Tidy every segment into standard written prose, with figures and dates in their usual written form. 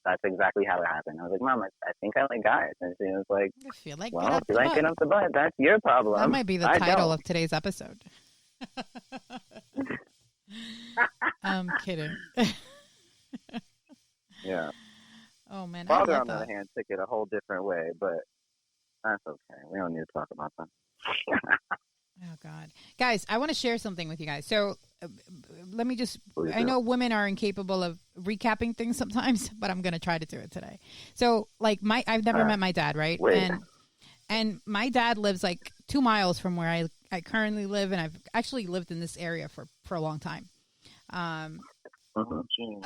that's exactly how it happened. I was like, Mom, I think I like guys. And she was like, I feel like well, get if up you the like butt. getting up the butt, that's your problem. That might be the I title don't. of today's episode. I'm kidding. Yeah. Oh man, I Father, love on the other that. hand, took it a whole different way, but that's okay. We don't need to talk about that. Oh God, guys, I want to share something with you guys. So let me just. Please I do. know women are incapable of recapping things sometimes, but I'm gonna try to do it today. So like I've never met my dad, right? Wait. And my dad lives like 2 miles from where I currently live, and I've actually lived in this area for a long time.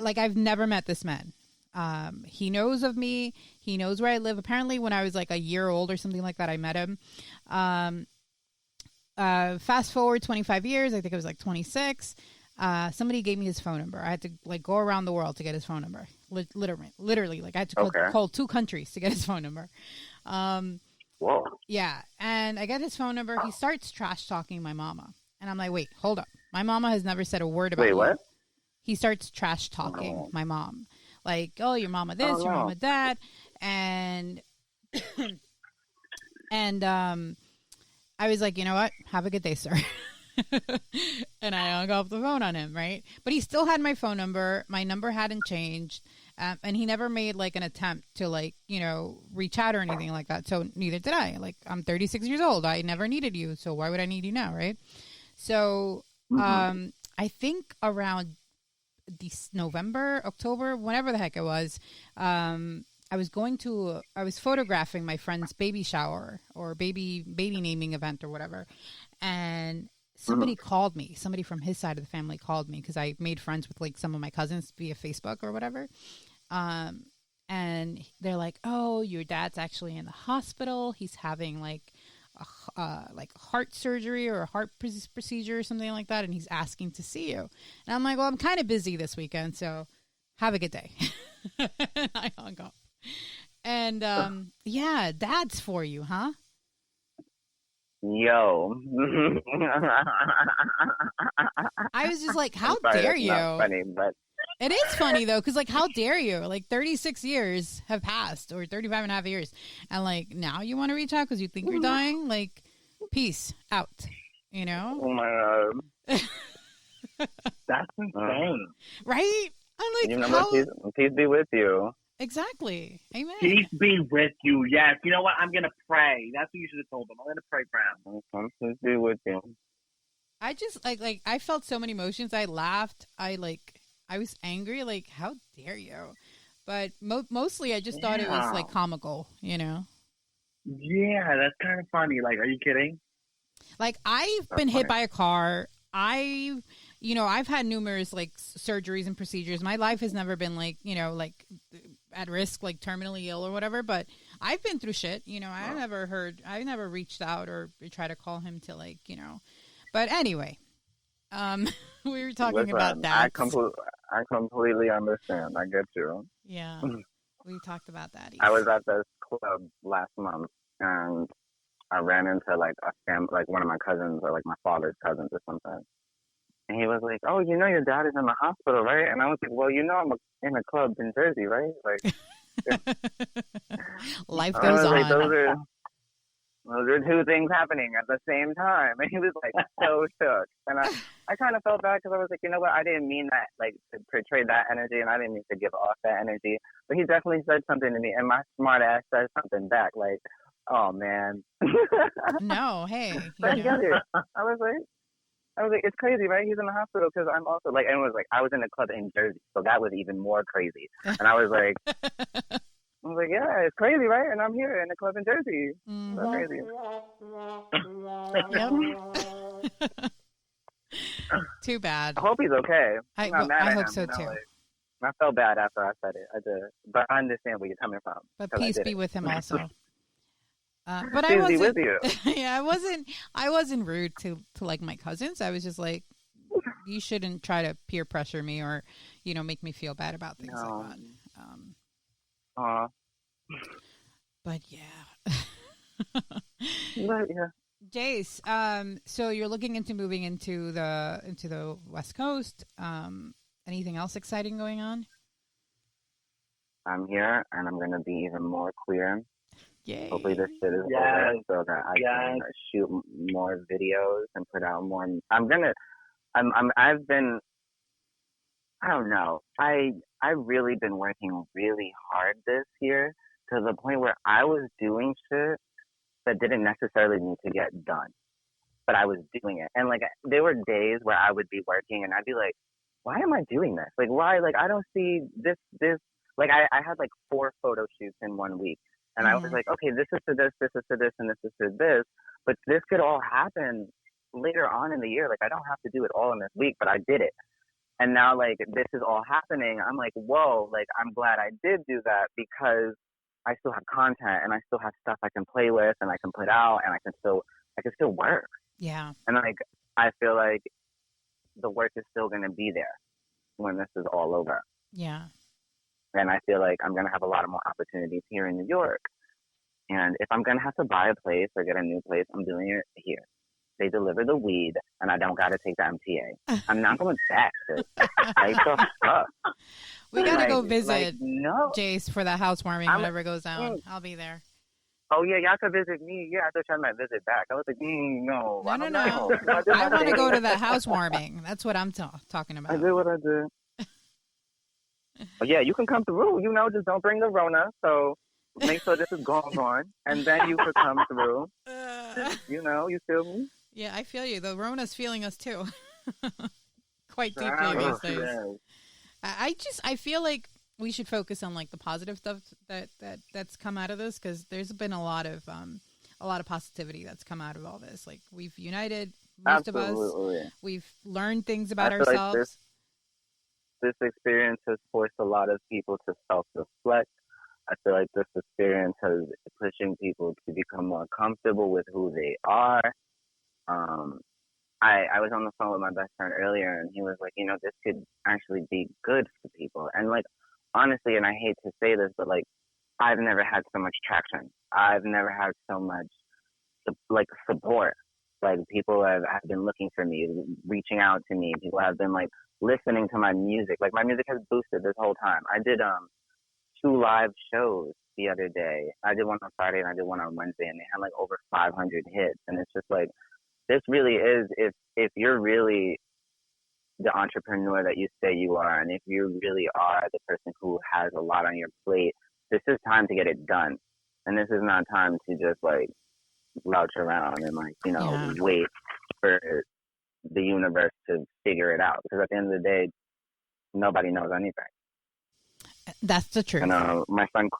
Like I've never met this man. He knows of me. He knows where I live. Apparently, when I was like a year old or something like that, I met him. Fast forward 25 years, I think I was like 26. Somebody gave me his phone number. I had to like go around the world to get his phone number. Literally, like I had to call 2 countries to get his phone number. Whoa. Yeah, and I get his phone number. He starts trash talking my mama, and I'm like, wait, hold up. My mama has never said a word about Wait, you. What? He starts trash talking my mom, like, oh, your mama this, your mama that, and I was like, you know what? Have a good day, sir. And I hung up the phone on him, right? But he still had my phone number. My number hadn't changed. And he never made like an attempt to like, reach out or anything like that. So neither did I. Like, I'm 36 years old. I never needed you. So why would I need you now, right? So I think around November, October, whenever the heck it was, I was photographing my friend's baby shower or baby naming event or whatever. And somebody called me. Somebody from his side of the family called me because I made friends with like some of my cousins via Facebook or whatever. And they're like, "Oh, your dad's actually in the hospital. He's having like heart surgery or a heart procedure or something like that, and he's asking to see you." And I'm like, "Well, I'm kind of busy this weekend, so have a good day." And I hung up. And yeah, dad's for you, huh? Yo. I was just like, how Sorry, dare that's you? not funny, but It is funny, though, because, like, how dare you? Like, 36 years have passed, or 35 and a half years, and, like, now you want to reach out because you think you're dying? Like, peace out, Oh, my God. That's insane. Right? I'm like, how... peace be with you. Exactly. Amen. Peace be with you. Yes. You know what? I'm going to pray. That's what you should have told them. I'm going to pray for him. Peace be with you. I just, like, I felt so many emotions. I laughed. I was angry. Like, how dare you? But mostly I just thought it was, like, comical, Yeah, that's kind of funny. Like, are you kidding? Like, I've been hit by a car. I've had numerous, like, surgeries and procedures. My life has never been, like, like, at risk, like, terminally ill or whatever. But I've been through shit. I never reached out or tried to call him to, like, But anyway, we were talking about that. I completely understand. I get you. Yeah, we talked about that. I was at this club last month, and I ran into like a family, like one of my cousins or like my father's cousins or something. And he was like, "Oh, your dad is in the hospital, right?" And I was like, "Well, I'm in a club in Jersey, right?" Like, life goes on. Those are two things happening at the same time. And he was like so shook. And I kind of felt bad because I was like, you know what? I didn't mean that, like, to portray that energy, and I didn't mean to give off that energy. But he definitely said something to me, and my smart ass said something back, like, "Oh, man." No, hey. But I get it. I was like, it's crazy, right? He's in the hospital because I'm also like, and it was like, I was in a club in Jersey, so that was even more crazy. And I was like, yeah, it's crazy, right? And I'm here in a club in Jersey. That's crazy. Yep. Too bad. I hope he's okay. I hope so too. Like, I felt bad after I said it. I did, but I understand where you're coming from. But peace be with him also. But peace I wasn't. Be with you. Yeah, I wasn't rude to like my cousins. I was just like, you shouldn't try to peer pressure me or, make me feel bad about things like that. But yeah. But yeah. Jayse, so you're looking into moving into the West Coast. Anything else exciting going on? I'm here, and I'm gonna be even more queer. Yay. Hopefully this shit is over so that I can shoot more videos and put out more. I've been, I don't know. I've really been working really hard this year to the point where I was doing shit that didn't necessarily need to get done, but I was doing it. And like, there were days where I would be working and I'd be like, why am I doing this? Like, why? Like, I don't see this. Like, I had like 4 photo shoots in 1 week. And I was like, okay, this is to this is to this, and this is to this. But this could all happen later on in the year. Like, I don't have to do it all in this week, but I did it. And now, like, this is all happening. I'm like, whoa, like, I'm glad I did do that because I still have content and I still have stuff I can play with and I can put out and I can still work. Yeah. And, like, I feel like the work is still going to be there when this is all over. Yeah. And I feel like I'm going to have a lot of more opportunities here in New York. And if I'm going to have to buy a place or get a new place, I'm doing it here. They deliver the weed, and I don't got to take the MTA. I'm not going back. Like, the fuck? We got to go visit no. Jayse for that housewarming, whatever goes down. I'll be there. Oh, yeah, y'all could visit me. Yeah, I thought y'all might visit back. I was like, no. No. I want to go to that housewarming. That's what I'm talking about. I did what I did. But yeah, you can come through. You know, just don't bring the Rona. So make sure this is gone. And then you could come through. You know, you feel me? Yeah, I feel you. The Rona's feeling us too. Quite deeply these days. I feel like we should focus on like the positive stuff that's come out of this, because there's been a lot of positivity that's come out of all this. Like, we've united most of us. We've learned things about ourselves. Like this experience has forced a lot of people to self-reflect. I feel like this experience has pushing people to become more comfortable with who they are. I was on the phone with my best friend earlier, and he was like, you know, this could actually be good for people. And like, honestly, and I hate to say this, but like, I've never had so much traction. I've never had so much like support. Like, people have been looking for me, reaching out to me. People have been like listening to my music. Like, my music has boosted this whole time. I did 2 live shows the other day. I did one on Friday and I did one on Wednesday, and they had like over 500 hits. And it's just like, this really is, if you're really the entrepreneur that you say you are, and if you really are the person who has a lot on your plate, this is time to get it done. And this is not time to just like slouch around and like, you know, wait for the universe to figure it out. Because at the end of the day, nobody knows anything. That's the truth. And my friend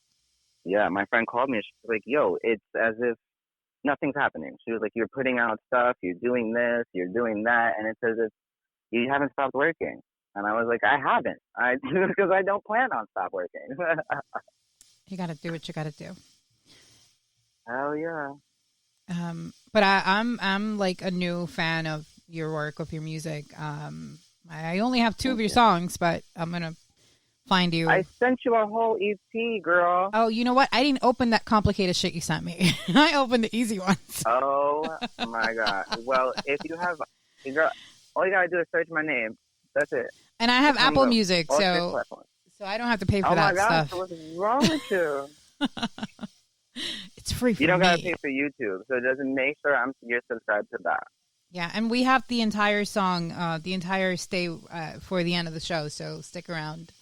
called me and she was like, yo, it's as if nothing's happening. She was like, you're putting out stuff, you're doing this, you're doing that, and it's as if you haven't stopped working. And I was like, I haven't. Because I don't plan on stop working. You got to do what you got to do. Hell yeah. But I'm like a new fan of your work, of your music. I only have 2 of your songs, but I'm going to find you. I sent you a whole EP, girl. Oh, you know what? I didn't open that complicated shit you sent me. I opened the easy ones. Oh my God. Well, if you have, girl, all you gotta do is search my name. That's it. And I have Apple Music, so I don't have to pay for that stuff. Oh my God, what's wrong with you? It's free for me. You don't gotta pay for YouTube, so just make sure you're subscribed to that. Yeah, and we have the entire song, the entire stay for the end of the show, so stick around.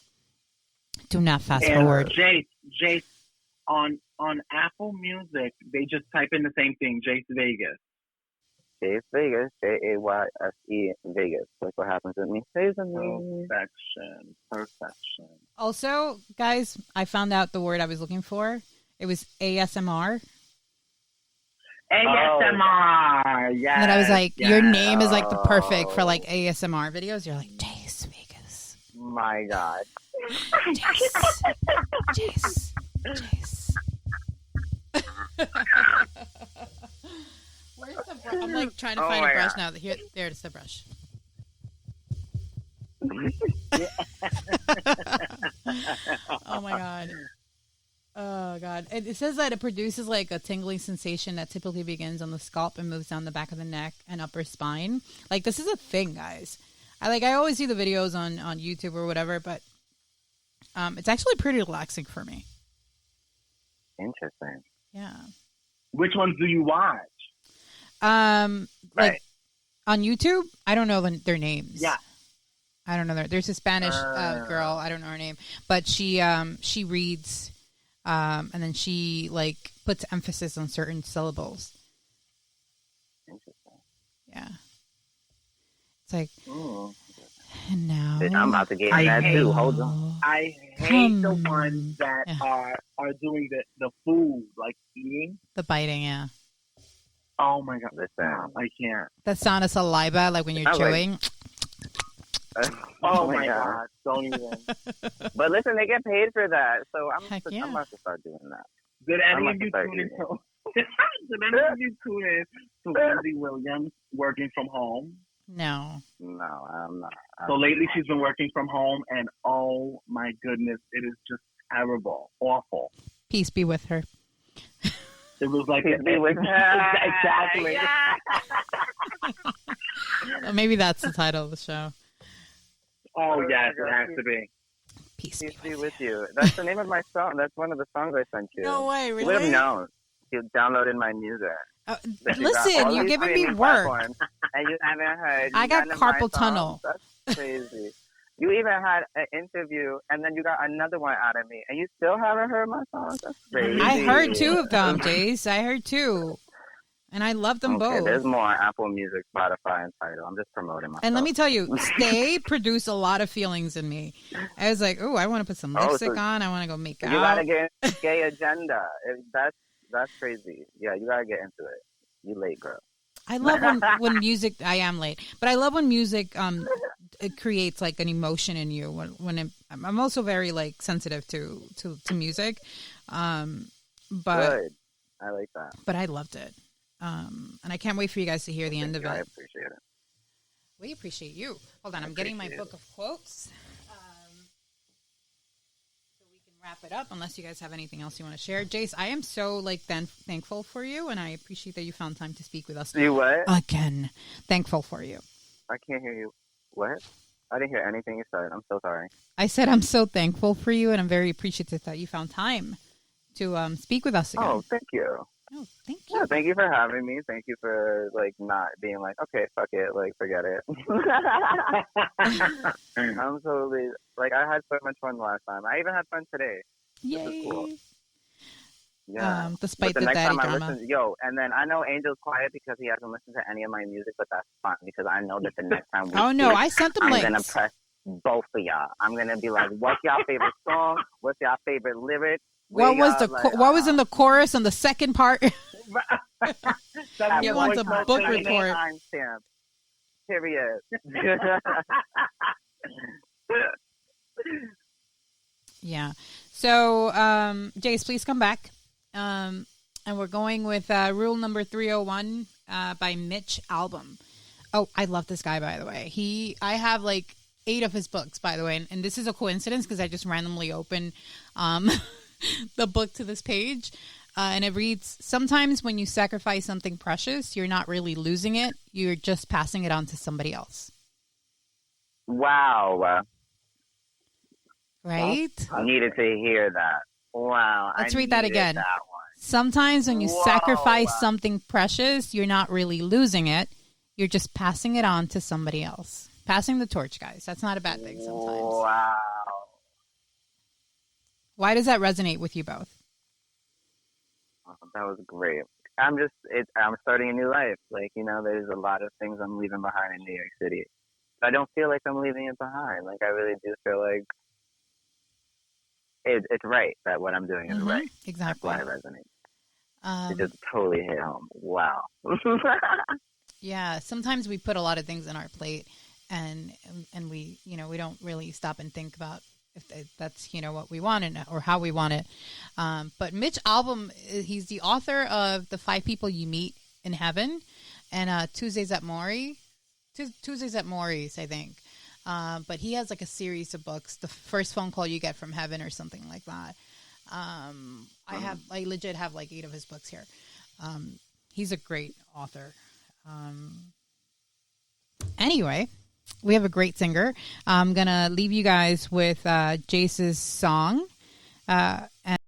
Do not fast forward. Jayse, on Apple Music, they just type in the same thing, Jayse Vegas. Jayse Vegas, Jayse Vegas. That's what happens with me. Perfection. Also, guys, I found out the word I was looking for. It was ASMR. ASMR, yes. And I was like, your name is like the perfect for like ASMR videos. You're like, Jayse Vegas. My God. Jayse. Where's the brush? I'm like trying to find a brush now. Here, there it is, the brush. Oh my God. Oh God. It says that it produces like a tingling sensation that typically begins on the scalp and moves down the back of the neck and upper spine. Like, this is a thing, guys. I always see the videos on YouTube or whatever, but It's actually pretty relaxing for me. Interesting. Yeah. Which ones do you watch? Like Right. on YouTube, I don't know their names. Yeah. I don't know. There's a Spanish girl. I don't know her name, but she reads, and then she like puts emphasis on certain syllables. Interesting. Yeah. It's like, Ooh. and now I'm about to get in that too. Hold on. I hate the ones that are doing the food, like eating. The biting, yeah. Oh my god, Listen. I can't. The sound of saliva, like when you're chewing. Oh my god, don't even. But listen, they get paid for that, so I'm about to start doing that. Did any of you tune in? Did any of you tune in to Wendy Williams working from home? No, I'm not. So lately she's been working from home, and oh my goodness, it is just terrible, awful. Peace be with her. It was like Peace be with her. Exactly. Yeah. Maybe that's the title of the show. Oh yes, it has to be. Peace be with you. That's the name of my song. That's one of the songs I sent you. No way, really? You would have known. You downloaded my music. Listen, you're giving me work. And you haven't heard. I got carpal tunnel. That's crazy. You even had an interview, and then you got another one out of me, and you still haven't heard my songs? That's crazy. I heard 2 of them, Jayse. I heard 2. And I love them both. There's more on Apple Music, Spotify, and Tidal. I'm just promoting myself. And let me tell you, they produce a lot of feelings in me. I was like, oh, I want to put some lipstick on. I want to go make out. You got to get gay agenda. That's crazy. Yeah, you got to get into it. You late, girl. I love when music. I am late, but I love when music it creates like an emotion in you. I'm also very like sensitive to music, but good. I like that. But I loved it, and I can't wait for you guys to hear the end of it. I appreciate it. We appreciate you. Hold on, I'm getting my book of quotes. Wrap it up unless you guys have anything else you want to share. Jayse, I am so like thankful for you, and I appreciate that you found time to speak with us. You what? Again, thankful for you. I can't hear you. What? I didn't hear anything you said. I'm so sorry. I said I'm so thankful for you, and I'm very appreciative that you found time to speak with us again. Oh, thank you. Oh, thank you. Yeah, thank you for having me. Thank you for like not being like, okay, fuck it, like forget it. I'm totally like I had so much fun last time. I even had fun today. Yay! Cool. Yeah. Despite the the next daddy time drama. I listen, and then I know Angel's quiet because he hasn't listened to any of my music, but that's fine because I know that the next time we I sent them links. I'm gonna press both of y'all. I'm gonna be like, what's y'all favorite song? What's y'all favorite lyric? What was in the chorus on the second part? He wants a book report. Timestamp. Period. Yeah. So, Jayse, please come back. And we're going with rule number 301 by Mitch Albom. Oh, I love this guy, by the way. I have like 8 of his books, by the way. And this is a coincidence because I just randomly opened the book to this page. And it reads, sometimes when you sacrifice something precious, you're not really losing it. You're just passing it on to somebody else. Wow. Right? I needed to hear that. Wow. Let's read that again. That sometimes when you sacrifice something precious, you're not really losing it. You're just passing it on to somebody else. Passing the torch, guys. That's not a bad thing sometimes. Wow. Why does that resonate with you both? That was great. I'm starting a new life. Like, there's a lot of things I'm leaving behind in New York City. I don't feel like I'm leaving it behind. Like, I really do feel like it's right that what I'm doing is right. Exactly. That's why it resonates. It just totally hit home. Wow. Yeah. Sometimes we put a lot of things on our plate and we, we don't really stop and think about if that's, what we want or how we want it. But Mitch Albom, he's the author of The 5 People You Meet in Heaven and Tuesdays at Maury's, I think. But he has like a series of books, The First Phone Call You Get from Heaven or something like that. I legit have like 8 of his books here. He's a great author. Anyway, we have a great singer. I'm going to leave you guys with Jayce's song. And